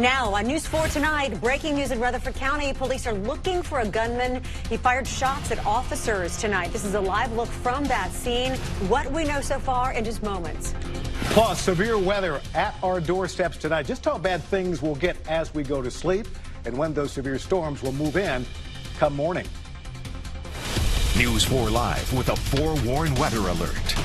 Now on News 4 tonight, breaking news in Rutherford County. Police are looking for a gunman. He fired shots at officers tonight. This is a live look from that scene. What we know so far in just moments. Plus, severe weather at our doorsteps tonight. Just how bad things will get as we go to sleep and when those severe storms will move in come morning. News 4 Live with a forewarned weather alert.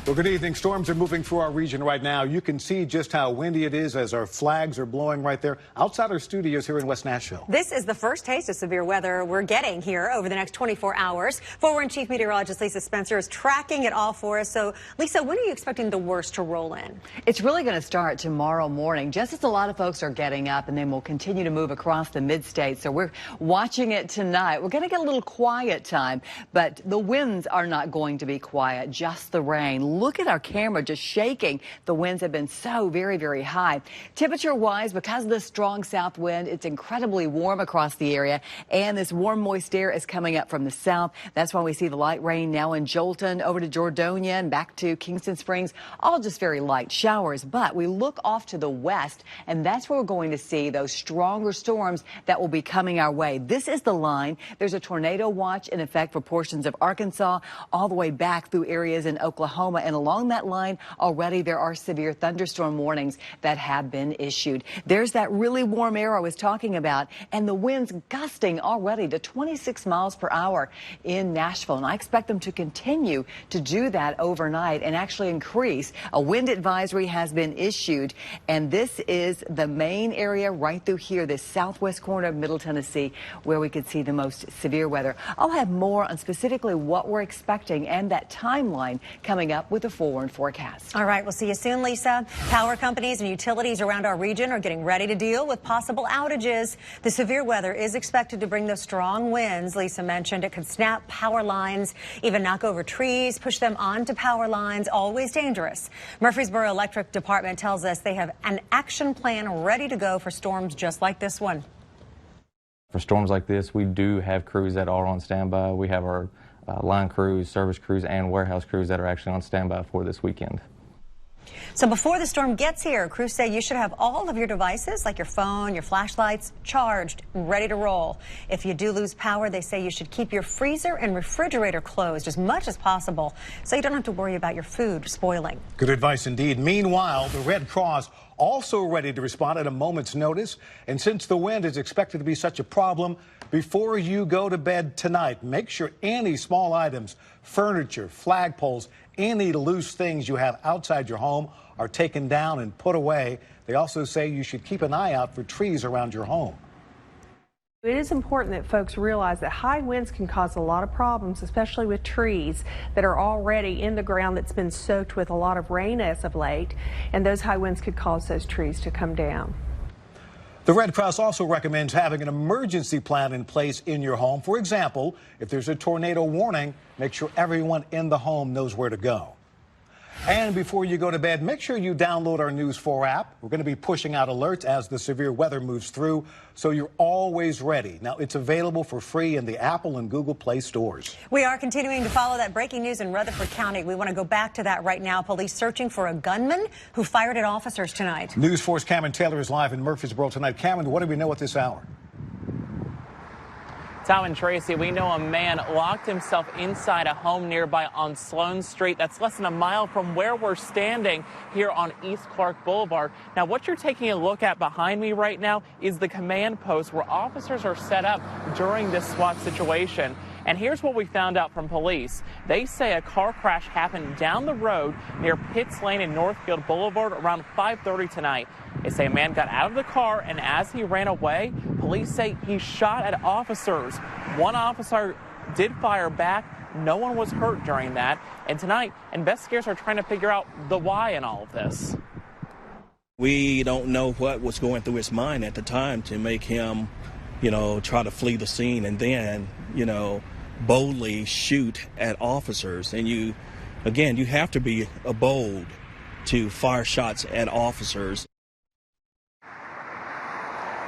Well, good evening. Storms are moving through our region right now. You can see just how windy it is as our flags are blowing right there outside our studios here in West Nashville. This is the first taste of severe weather we're getting here over the next 24 hours. Former Chief Meteorologist Lisa Spencer is tracking it all for us. So, Lisa, when are you expecting the worst to roll in? It's really going to start tomorrow morning, just as a lot of folks are getting up, and then we'll continue to move across the mid-state. So we're watching it tonight. We're going to get a little quiet time, but the winds are not going to be quiet, just the rain. Look at our camera just shaking. The winds have been so very, very high. Temperature-wise, because of the strong south wind, it's incredibly warm across the area, and this warm, moist air is coming up from the south. That's why we see the light rain now in Jolton, over to Jordonia, and back to Kingston Springs. All just very light showers, but we look off to the west, and that's where we're going to see those stronger storms that will be coming our way. This is the line. There's a tornado watch in effect for portions of Arkansas, all the way back through areas in Oklahoma, and along that line already there are severe thunderstorm warnings that have been issued. There's that really warm air I was talking about, and the winds gusting already to 26 miles per hour in Nashville, and I expect them to continue to do that overnight and actually increase. A wind advisory has been issued, and this is the main area right through here, this southwest corner of Middle Tennessee, where we could see the most severe weather. I'll have more on specifically what we're expecting and that timeline coming up with a forewarned forecast. All right, we'll see you soon, Lisa. Power companies and utilities around our region are getting ready to deal with possible outages. The severe weather is expected to bring those strong winds Lisa mentioned. It could snap power lines, even knock over trees, push them onto power lines. Always dangerous. Murfreesboro Electric Department tells us they have an action plan ready to go for storms just like this one. For storms like this, we do have crews that are on standby. We have our line crews, service crews, and warehouse crews that are actually on standby for this weekend. So before the storm gets here, crews say you should have all of your devices, like your phone, your flashlights, charged, ready to roll. If you do lose power, they say you should keep your freezer and refrigerator closed as much as possible so you don't have to worry about your food spoiling. Good advice indeed. Meanwhile, the Red Cross also ready to respond at a moment's notice. And since the wind is expected to be such a problem, before you go to bed tonight, make sure any small items, furniture, flagpoles, any loose things you have outside your home are taken down and put away. They also say you should keep an eye out for trees around your home. It is important that folks realize that high winds can cause a lot of problems, especially with trees that are already in the ground that's been soaked with a lot of rain as of late, and those high winds could cause those trees to come down. The Red Cross also recommends having an emergency plan in place in your home. For example, if there's a tornado warning, make sure everyone in the home knows where to go. And before you go to bed, make sure you download our News 4 app. We're going to be pushing out alerts as the severe weather moves through, so you're always ready. Now, it's available for free in the Apple and Google Play stores. We are continuing to follow that breaking news in Rutherford County. We want to go back to that right now. Police searching for a gunman who fired at officers tonight. News 4's Cameron Taylor is live in Murfreesboro tonight. Cameron, what do we know at this hour? Tom and Tracy, we know a man locked himself inside a home nearby on Sloan Street. That's less than a mile from where we're standing here on East Clark Boulevard. Now, what you're taking a look at behind me right now is the command post where officers are set up during this SWAT situation. And here's what we found out from police. They say a car crash happened down the road near Pitts Lane and Northfield Boulevard around 5:30 tonight. They say a man got out of the car, and as he ran away, police say he shot at officers. One officer did fire back. No one was hurt during that. And tonight, investigators are trying to figure out the why in all of this. We don't know what was going through his mind at the time to make him, try to flee the scene and then, boldly shoot at officers. And you have to be bold to fire shots at officers.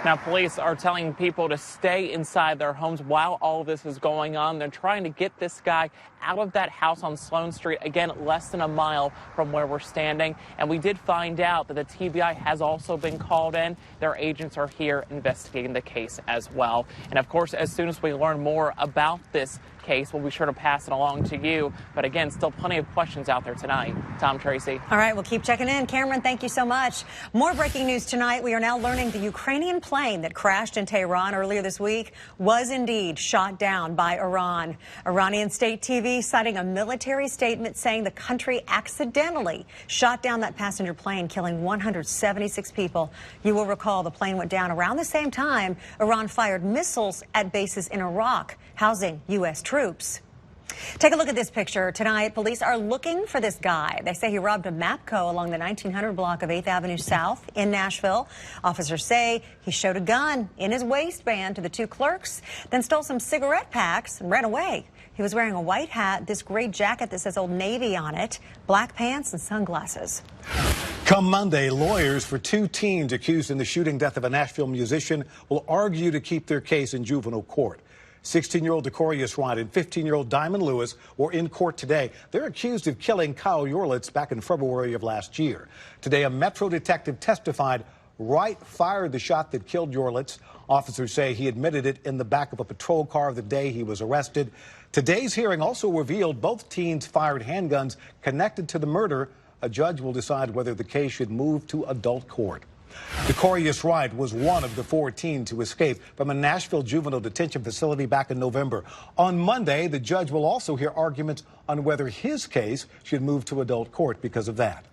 Now, police are telling people to stay inside their homes while all of this is going on. They're trying to get this guy out of that house on Sloan Street, again, less than a mile from where we're standing. And we did find out that the TBI has also been called in. Their agents are here investigating the case as well. And of course, as soon as we learn more about this case, we'll be sure to pass it along to you. But again, still plenty of questions out there tonight. Tom, Tracy. All right, we'll keep checking in. Cameron, thank you so much. More breaking news tonight. We are now learning the Ukrainian plane that crashed in Tehran earlier this week was indeed shot down by Iran. Iranian state TV citing a military statement saying the country accidentally shot down that passenger plane, killing 176 people. You will recall the plane went down around the same time Iran fired missiles at bases in Iraq, housing U.S. troops. Take a look at this picture. Tonight, police are looking for this guy. They say he robbed a MAPCO along the 1900 block of 8th Avenue South in Nashville. Officers say he showed a gun in his waistband to the two clerks, then stole some cigarette packs and ran away. He was wearing a white hat, this gray jacket that says Old Navy on it, black pants and sunglasses. Come Monday, lawyers for two teens accused in the shooting death of a Nashville musician will argue to keep their case in juvenile court. 16-year-old Decorius Wright and 15-year-old Diamond Lewis were in court today. They're accused of killing Kyle Yorlitz back in February of last year. Today, a Metro detective testified Wright fired the shot that killed Yorlitz. Officers say he admitted it in the back of a patrol car the day he was arrested. Today's hearing also revealed both teens fired handguns connected to the murder. A judge will decide whether the case should move to adult court. Decorius Wright was one of the 4 teens who escaped from a Nashville juvenile detention facility back in November. On Monday, the judge will also hear arguments on whether his case should move to adult court because of that.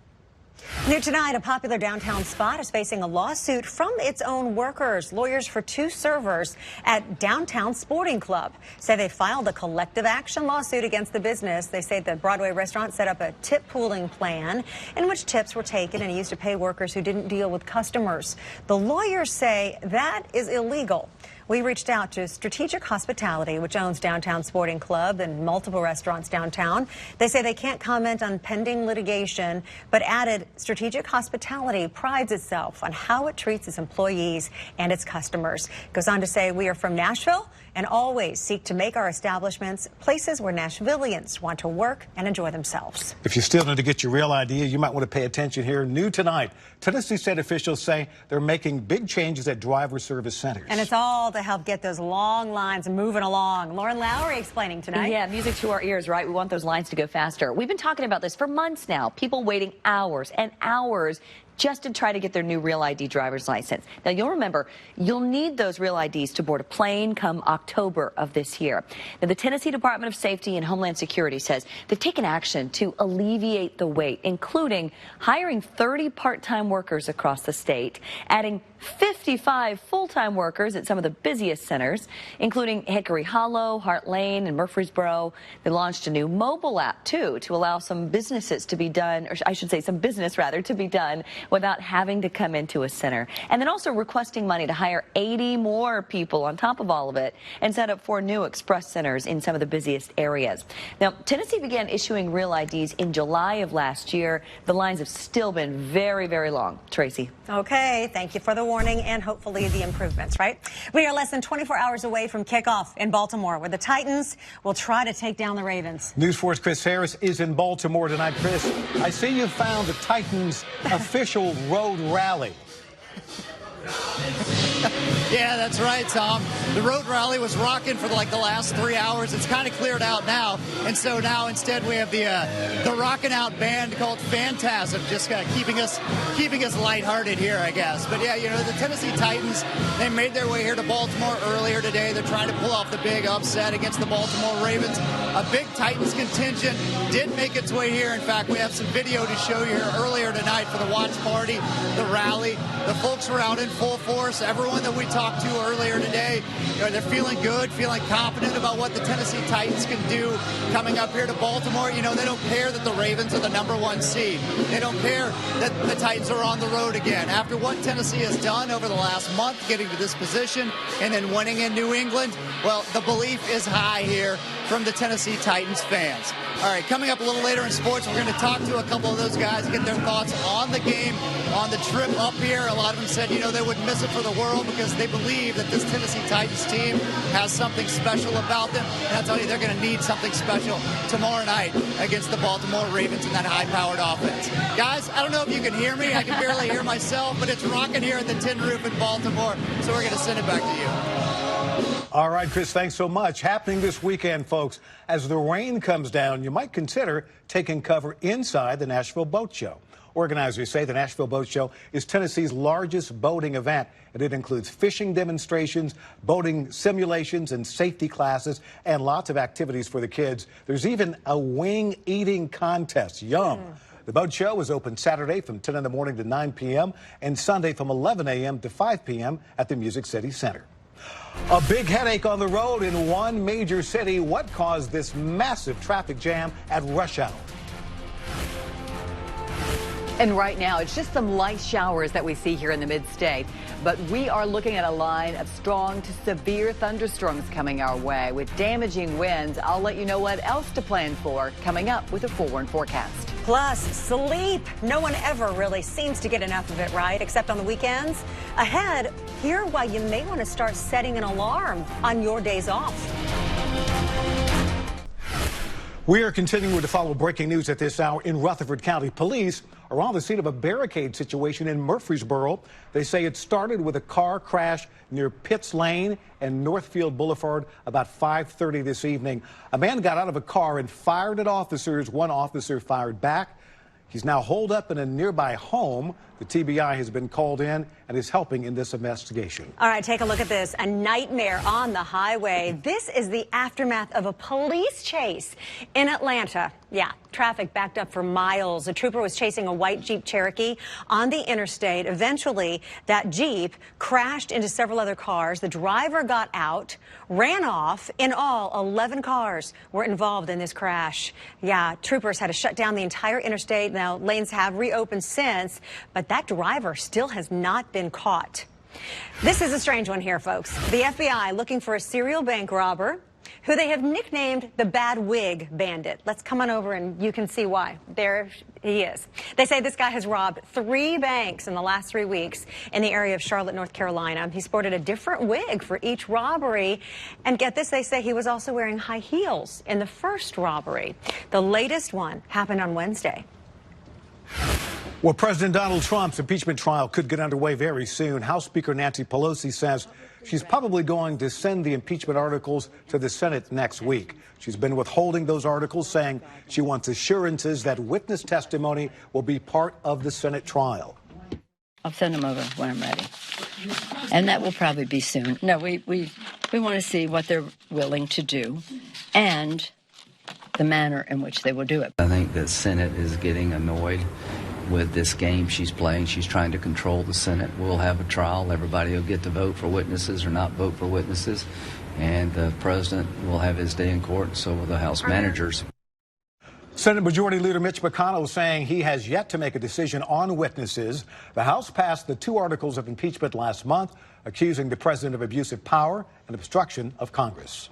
New tonight, a popular downtown spot is facing a lawsuit from its own workers. Lawyers for 2 servers at Downtown Sporting Club say they filed a collective action lawsuit against the business. They say the Broadway restaurant set up a tip pooling plan in which tips were taken and used to pay workers who didn't deal with customers. The lawyers say that is illegal. We reached out to Strategic Hospitality, which owns Downtown Sporting Club and multiple restaurants downtown. They say they can't comment on pending litigation, but added Strategic Hospitality prides itself on how it treats its employees and its customers. Goes on to say, we are from Nashville and always seek to make our establishments places where Nashvillians want to work and enjoy themselves. If you still need to get your real ID, you might want to pay attention here. New tonight, Tennessee state officials say they're making big changes at driver service centers. And it's all to help get those long lines moving along. Lauren Lowry explaining tonight. Yeah, music to our ears, right? We want those lines to go faster. We've been talking about this for months now. People waiting hours and hours just to try to get their new Real ID driver's license. Now, you'll remember, you'll need those Real IDs to board a plane come October of this year. Now, the Tennessee Department of Safety and Homeland Security says they've taken action to alleviate the wait, including hiring 30 part-time workers across the state, adding 55 full-time workers at some of the busiest centers, including Hickory Hollow, Hart Lane, and Murfreesboro. They launched a new mobile app, too, to allow some businesses to be done, or I should say some business, rather, to be done without having to come into a center. And then also requesting money to hire 80 more people on top of all of it and set up 4 new express centers in some of the busiest areas. Now, Tennessee began issuing Real IDs in July of last year. The lines have still been very, very long. Tracy. Okay, thank you for the warning and hopefully the improvements, right? We are less than 24 hours away from kickoff in Baltimore, where the Titans will try to take down the Ravens. News 4's Chris Harris is in Baltimore tonight. Chris, I see you found the Titans' official road rally. Yeah, that's right, Tom. The road rally was rocking for like the last 3 hours. It's kind of cleared out now, and so now instead we have the rocking out band called Phantasm, just keeping us lighthearted here, I guess. But yeah, you know, the Tennessee Titans, they made their way here to Baltimore earlier today. They're trying to pull off the big upset against the Baltimore Ravens. A big Titans contingent did make its way here. In fact, we have some video to show you here earlier tonight for the watch party, the rally. The folks were out in full force. Everyone that we talked to earlier today, you know, they're feeling good, feeling confident about what the Tennessee Titans can do coming up here to Baltimore. You know, they don't care that the Ravens are the #1 seed. They don't care that the Titans are on the road again. After what Tennessee has done over the last month, getting to this position and then winning in New England, well, the belief is high here from the Tennessee Titans fans. All right, coming up a little later in sports, we're going to talk to a couple of those guys, get their thoughts on the game on the trip up here. A lot of them said, you know, they wouldn't miss it for the world because they believe that this Tennessee Titans team has something special about them. And I'll tell you, they're going to need something special tomorrow night against the Baltimore Ravens in that high-powered offense. Guys, I don't know if you can hear me. I can barely hear myself, but it's rocking here at the Tin Roof in Baltimore. So we're going to send it back to you. All right, Chris, thanks so much. Happening this weekend, folks. As the rain comes down, you might consider taking cover inside the Nashville Boat Show. Organizers say the Nashville Boat Show is Tennessee's largest boating event, and it includes fishing demonstrations, boating simulations, and safety classes, and lots of activities for the kids. There's even a wing eating contest. Yum. The boat show is open Saturday from 10 in the morning to 9 p.m. and Sunday from 11 a.m. to 5 p.m. at the Music City Center. A big headache on the road in one major city. What caused this massive traffic jam at rush hour? And right now, it's just some light showers that we see here in the mid-state. But we are looking at a line of strong to severe thunderstorms coming our way with damaging winds. I'll let you know what else to plan for coming up with a forewarned forecast. Plus, sleep. No one ever really seems to get enough of it, right? Except on the weekends. Ahead, hear why you may want to start setting an alarm on your days off. We are continuing to follow breaking news at this hour in Rutherford County. Police are on the scene of a barricade situation in Murfreesboro. They say it started with a car crash near Pitts Lane and Northfield Boulevard about 5:30 this evening. A man got out of a car and fired at officers. One officer fired back. He's now holed up in a nearby home. The TBI has been called in and is helping in this investigation. All right, take a look at this. A nightmare on the highway. This is the aftermath of a police chase in Atlanta. Yeah, traffic backed up for miles. A trooper was chasing a white Jeep Cherokee on the interstate. Eventually, that Jeep crashed into several other cars. The driver got out, ran off. In all, 11 cars were involved in this crash. Yeah, troopers had to shut down the entire interstate. Now, lanes have reopened since, but that driver still has not been caught. This is a strange one here, folks. The FBI looking for a serial bank robber who they have nicknamed the Bad Wig Bandit. Let's come on over and you can see why. There he is. They say this guy has robbed 3 banks in the last 3 weeks in the area of Charlotte, North Carolina. He sported a different wig for each robbery. And get this, they say he was also wearing high heels in the first robbery. The latest one happened on Wednesday. Well, President Donald Trump's impeachment trial could get underway very soon. House Speaker Nancy Pelosi says she's probably going to send the impeachment articles to the Senate next week. She's been withholding those articles, saying she wants assurances that witness testimony will be part of the Senate trial. I'll send them over when I'm ready. And that will probably be soon. No, we want to see what they're willing to do and the manner in which they will do it. I think the Senate is getting annoyed with this game she's playing. She's trying to control the Senate. We'll have a trial. Everybody will get to vote for witnesses or not vote for witnesses. And the president will have his day in court, and so will the House managers. Senate Majority Leader Mitch McConnell is saying he has yet to make a decision on witnesses. The House passed the 2 articles of impeachment last month, accusing the president of abuse of power and obstruction of Congress.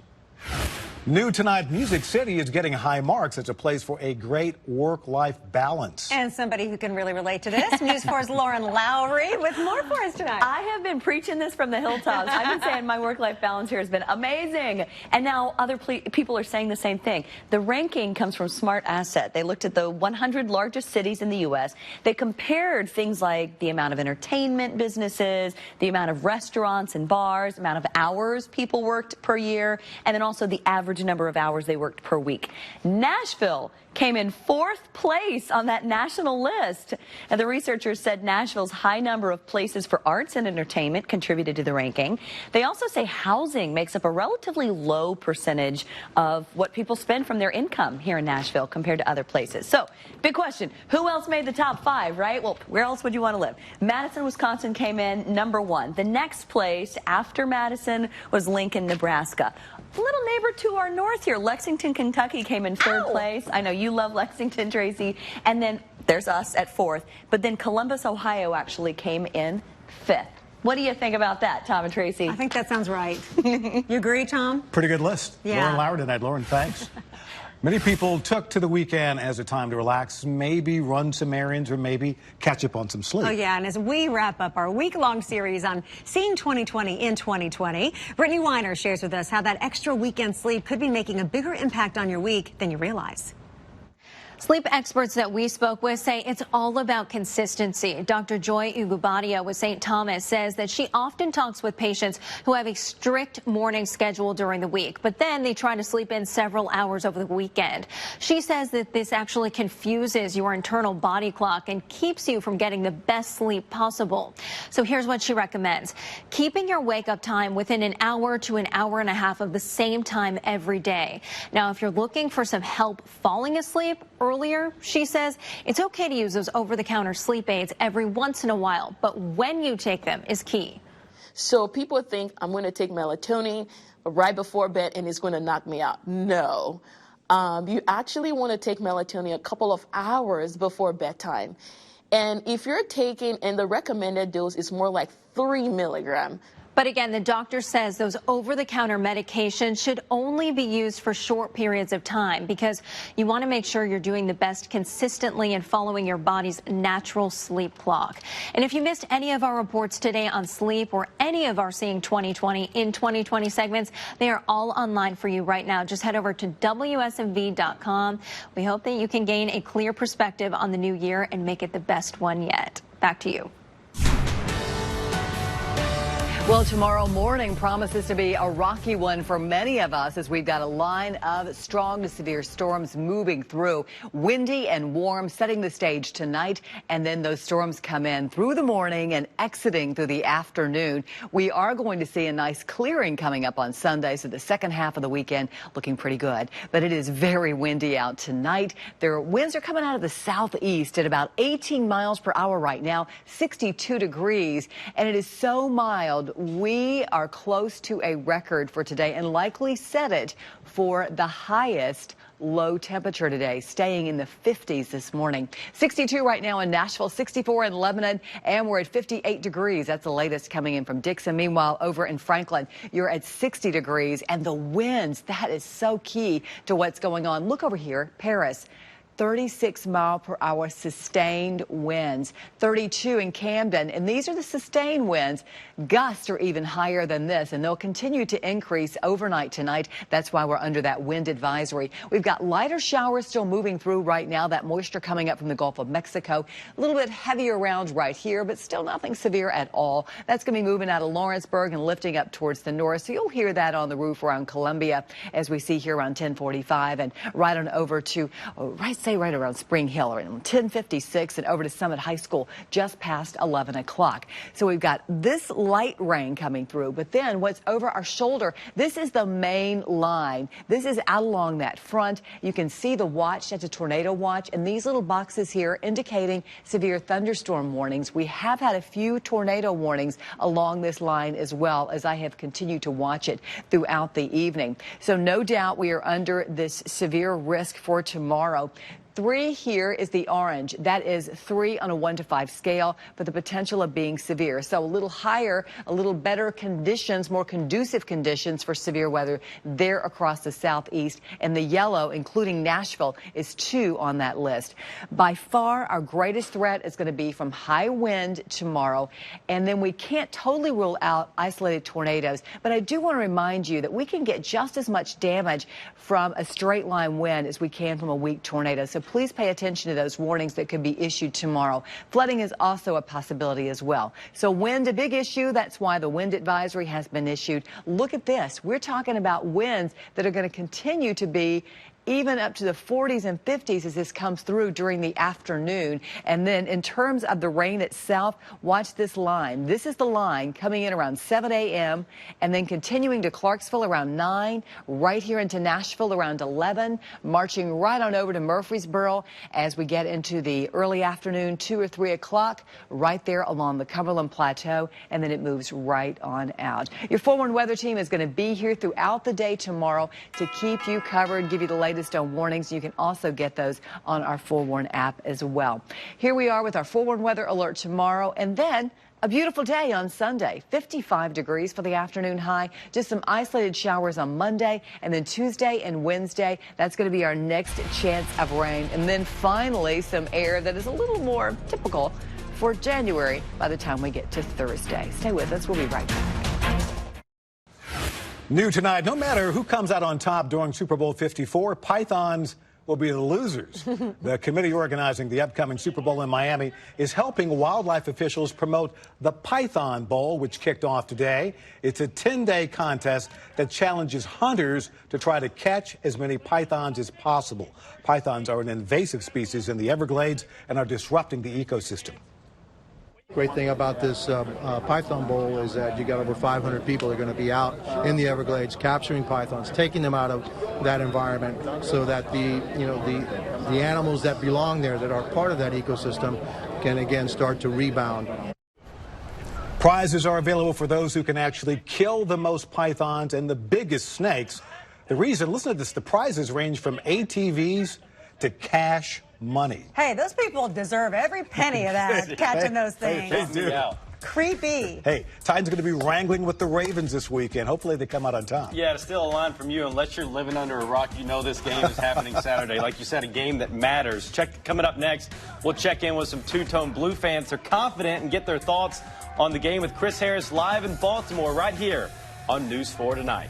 New tonight, Music City is getting high marks as a place for a great work-life balance. And somebody who can really relate to this, News 4's Lauren Lowry with more for us tonight. I have been preaching this from the hilltops. I've been saying my work-life balance here has been amazing. And now other people are saying the same thing. The ranking comes from Smart Asset. They looked at the 100 largest cities in the U.S. They compared things like the amount of entertainment businesses, the amount of restaurants and bars, the amount of hours people worked per year, and then also the average number of hours they worked per week. Nashville came in 4th place on that national list. And the researchers said Nashville's high number of places for arts and entertainment contributed to the ranking. They also say housing makes up a relatively low percentage of what people spend from their income here in Nashville compared to other places. So, big question, who else made the top 5, right? Well, where else would you want to live? Madison, Wisconsin came in number 1. The next place after Madison was Lincoln, Nebraska. A little neighbor to our north here, Lexington, Kentucky came in 3rd place. I know you love Lexington, Tracy. And then there's us at 4th. But then Columbus, Ohio actually came in 5th. What do you think about that, Tom and Tracy? I think that sounds right. You agree, Tom? Pretty good list. Yeah. Lauren Lowry tonight. Lauren, thanks. Many people took to the weekend as a time to relax, maybe run some errands or maybe catch up on some sleep. Oh, yeah, and as we wrap up our week-long series on seeing 2020 in 2020, Brittany Weiner shares with us how that extra weekend sleep could be making a bigger impact on your week than you realize. Sleep experts that we spoke with say it's all about consistency. Dr. Joy Ugubadia with St. Thomas says that she often talks with patients who have a strict morning schedule during the week, but then they try to sleep in several hours over the weekend. She says that this actually confuses your internal body clock and keeps you from getting the best sleep possible. So here's what she recommends. Keeping your wake-up time within an hour to an hour and a half of the same time every day. Now, if you're looking for some help falling asleep earlier, she says it's okay to use those over-the-counter sleep aids every once in a while, but when you take them is key. So people think I'm going to take melatonin right before bed and it's going to knock me out. No. You actually want to take melatonin a couple of hours before bedtime. And if you're taking, and the recommended dose is more like 3 milligrams. But again, the doctor says those over-the-counter medications should only be used for short periods of time because you want to make sure you're doing the best consistently and following your body's natural sleep clock. And if you missed any of our reports today on sleep or any of our Seeing 2020 in 2020 segments, they are all online for you right now. Just head over to WSMV.com. We hope that you can gain a clear perspective on the new year and make it the best one yet. Back to you. Well, tomorrow morning promises to be a rocky one for many of us as we've got a line of strong to severe storms moving through. Windy and warm, setting the stage tonight, and then those storms come in through the morning and exiting through the afternoon. We are going to see a nice clearing coming up on Sunday, so the second half of the weekend looking pretty good. But it is very windy out tonight. Their winds are coming out of the southeast at about 18 miles per hour right now, 62 degrees, and it is so mild. We are close to a record for today and likely set it for the highest low temperature today, staying in the 50s this morning. 62 right now in Nashville, 64 in Lebanon, and we're at 58 degrees. That's the latest coming in from Dixon. Meanwhile, over in Franklin, you're at 60 degrees, and the winds, that is so key to what's going on. Look over here, Paris. 36 mile per hour sustained winds, 32 in Camden, and these are the sustained winds. Gusts are even higher than this, and they'll continue to increase overnight tonight. That's why we're under that wind advisory. We've got lighter showers still moving through right now, that moisture coming up from the Gulf of Mexico. A little bit heavier around right here, but still nothing severe at all. That's going to be moving out of Lawrenceburg and lifting up towards the north, so you'll hear that on the roof around Columbia as we see here around 1045 and right on over to right around Spring Hill, around 1056 and over to Summit High School just past 11 o'clock. So we've got this light rain coming through, but then what's over our shoulder, this is the main line. This is out along that front. You can see the watch, that's a tornado watch, and these little boxes here indicating severe thunderstorm warnings. We have had a few tornado warnings along this line as well as I have continued to watch it throughout the evening. So no doubt we are under this severe risk for tomorrow. 3 here is the orange. That is 3 on a 1 to 5 scale, but the potential of being severe. So a little higher, a little better conditions, more conducive conditions for severe weather there across the southeast. And the yellow, including Nashville, is 2 on that list. By far, our greatest threat is going to be from high wind tomorrow. And then we can't totally rule out isolated tornadoes. But I do want to remind you that we can get just as much damage from a straight line wind as we can from a weak tornado. So please pay attention to those warnings that could be issued tomorrow. Flooding is also a possibility as well. So wind, a big issue. That's why the wind advisory has been issued. Look at this. We're talking about winds that are going to continue to be even up to the 40s and 50s as this comes through during the afternoon. And then in terms of the rain itself, watch this line. This is the line coming in around 7 a.m. and then continuing to Clarksville around 9, right here into Nashville around 11, marching right on over to Murfreesboro as we get into the early afternoon, 2 or 3 o'clock, right there along the Cumberland Plateau, and then it moves right on out. Your forewarned weather team is going to be here throughout the day tomorrow to keep you covered, give you the latest latest on warnings. You can also get those on our Forewarn app as well. Here we are with our Forewarn weather alert tomorrow, and then a beautiful day on Sunday, 55 degrees for the afternoon high. Just some isolated showers on Monday, and then Tuesday and Wednesday, that's going to be our next chance of rain. And then finally, some air that is a little more typical for January by the time we get to Thursday. Stay with us. We'll be right back. New tonight, no matter who comes out on top during Super Bowl 54, Pythons will be the losers. The committee organizing the upcoming Super Bowl in Miami is helping wildlife officials promote the Python Bowl, which kicked off today. It's a 10-day contest that challenges hunters to try to catch as many pythons as possible. Pythons are an invasive species in the Everglades and are disrupting the ecosystem. Great thing about this Python Bowl is that you got over 500 people that are going to be out in the Everglades capturing pythons, taking them out of that environment so that the animals that belong there, that are part of that ecosystem, can again start to rebound. Prizes are available for those who can actually kill the most pythons and the biggest snakes. The reason, listen to this, the prizes range from ATVs to cash money. Hey, those people deserve every penny of that, catching those things. They do. Creepy. Hey, Titans going to be wrangling with the Ravens this weekend. Hopefully they come out on top. Yeah, to steal a line from you, unless you're living under a rock, you know this game is happening Saturday. Like you said, a game that matters. Coming up next, we'll check in with some two-tone blue fans. They're confident and get their thoughts on the game with Chris Harris live in Baltimore right here on News 4 tonight.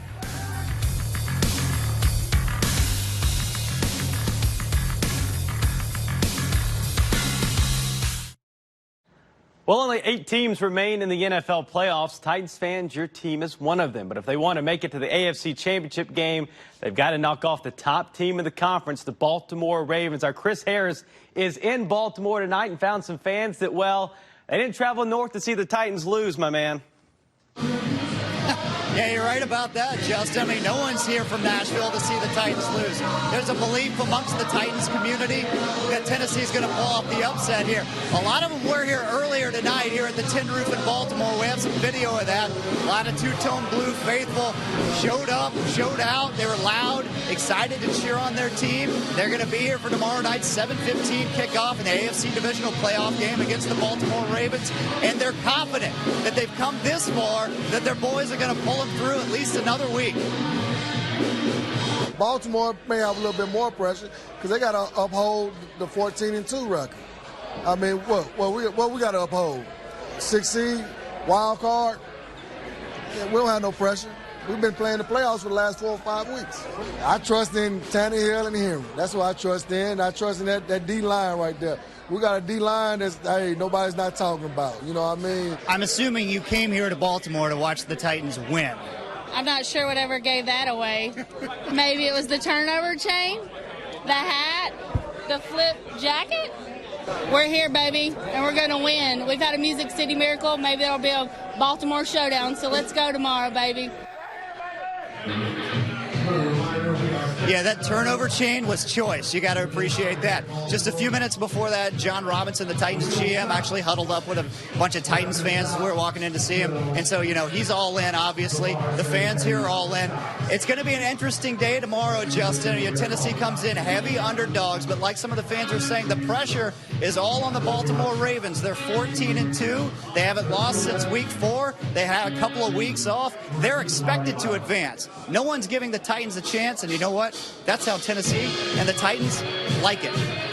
Well, only 8 teams remain in the NFL playoffs. Titans fans, your team is one of them. But if they want to make it to the AFC Championship game, they've got to knock off the top team in the conference, the Baltimore Ravens. Our Chris Harris is in Baltimore tonight and found some fans that, well, they didn't travel north to see the Titans lose, my man. Yeah, you're right about that, Justin. I mean, no one's here from Nashville to see the Titans lose. There's a belief amongst the Titans community that Tennessee's going to pull off the upset here. A lot of them were here earlier tonight here at the Tin Roof in Baltimore. We have some video of that. A lot of two-tone blue faithful showed up, showed out. They were loud, excited to cheer on their team. They're going to be here for tomorrow night's 7:15 kickoff in the AFC Divisional Playoff game against the Baltimore Ravens. And they're confident that they've come this far, that their boys are going to pull them through at least another week. Baltimore may have a little bit more pressure because they got to uphold the 14-2 record. I mean, what we got to uphold? 6 seed, wild card. Yeah, we don't have no pressure. We've been playing the playoffs for the last 4 or 5 weeks. I trust in Tannehill and Henry. That's what I trust in. I trust in that D-line right there. We got a D-line that's, hey, nobody's not talking about. You know what I mean? I'm assuming you came here to Baltimore to watch the Titans win. I'm not sure whatever gave that away. Maybe it was the turnover chain, the hat, the flip jacket. We're here, baby, and we're going to win. We've had a Music City Miracle. Maybe there'll be a Baltimore showdown, so let's go tomorrow, baby. Yeah, that turnover chain was choice. You got to appreciate that. Just a few minutes before that, John Robinson, the Titans GM, actually huddled up with a bunch of Titans fans as we were walking in to see him. And so, you know, he's all in, obviously. The fans here are all in. It's going to be an interesting day tomorrow, Justin. Tennessee comes in heavy underdogs, but like some of the fans are saying, the pressure is all on the Baltimore Ravens. They're 14-2. They haven't lost since week 4. They had a couple of weeks off. They're expected to advance. No one's giving the Titans a chance, and you know what? That's how Tennessee and the Titans like it.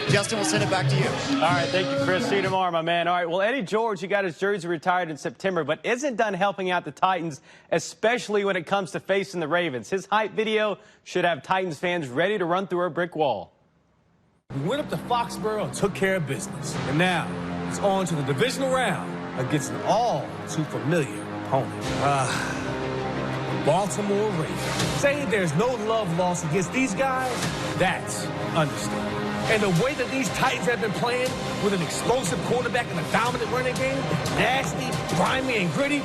Justin, we'll send it back to you. All right, thank you, Chris. See you tomorrow, my man. All right, well, Eddie George, he got his jersey retired in September, but isn't done helping out the Titans, especially when it comes to facing the Ravens. His hype video should have Titans fans ready to run through a brick wall. We went up to Foxborough and took care of business. And now it's on to the divisional round against an all-too familiar opponent. Baltimore Ravens. Saying there's no love lost against these guys, that's understatement. And the way that these Titans have been playing with an explosive quarterback and a dominant running game, nasty, grimy, and gritty,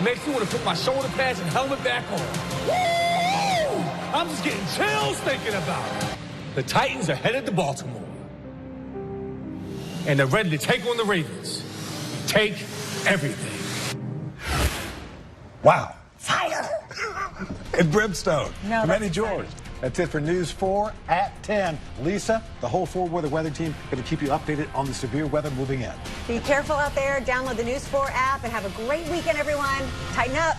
makes me want to put my shoulder pads and helmet back on. Woo! I'm just getting chills thinking about it. The Titans are headed to Baltimore. And they're ready to take on the Ravens. Take everything. Wow. Fire! And brimstone. No, from Eddie George. That's it for News 4 at 10. Lisa, the whole 4 weather team going to keep you updated on the severe weather moving in. Be careful out there. Download the News 4 app and have a great weekend, everyone. Tighten up.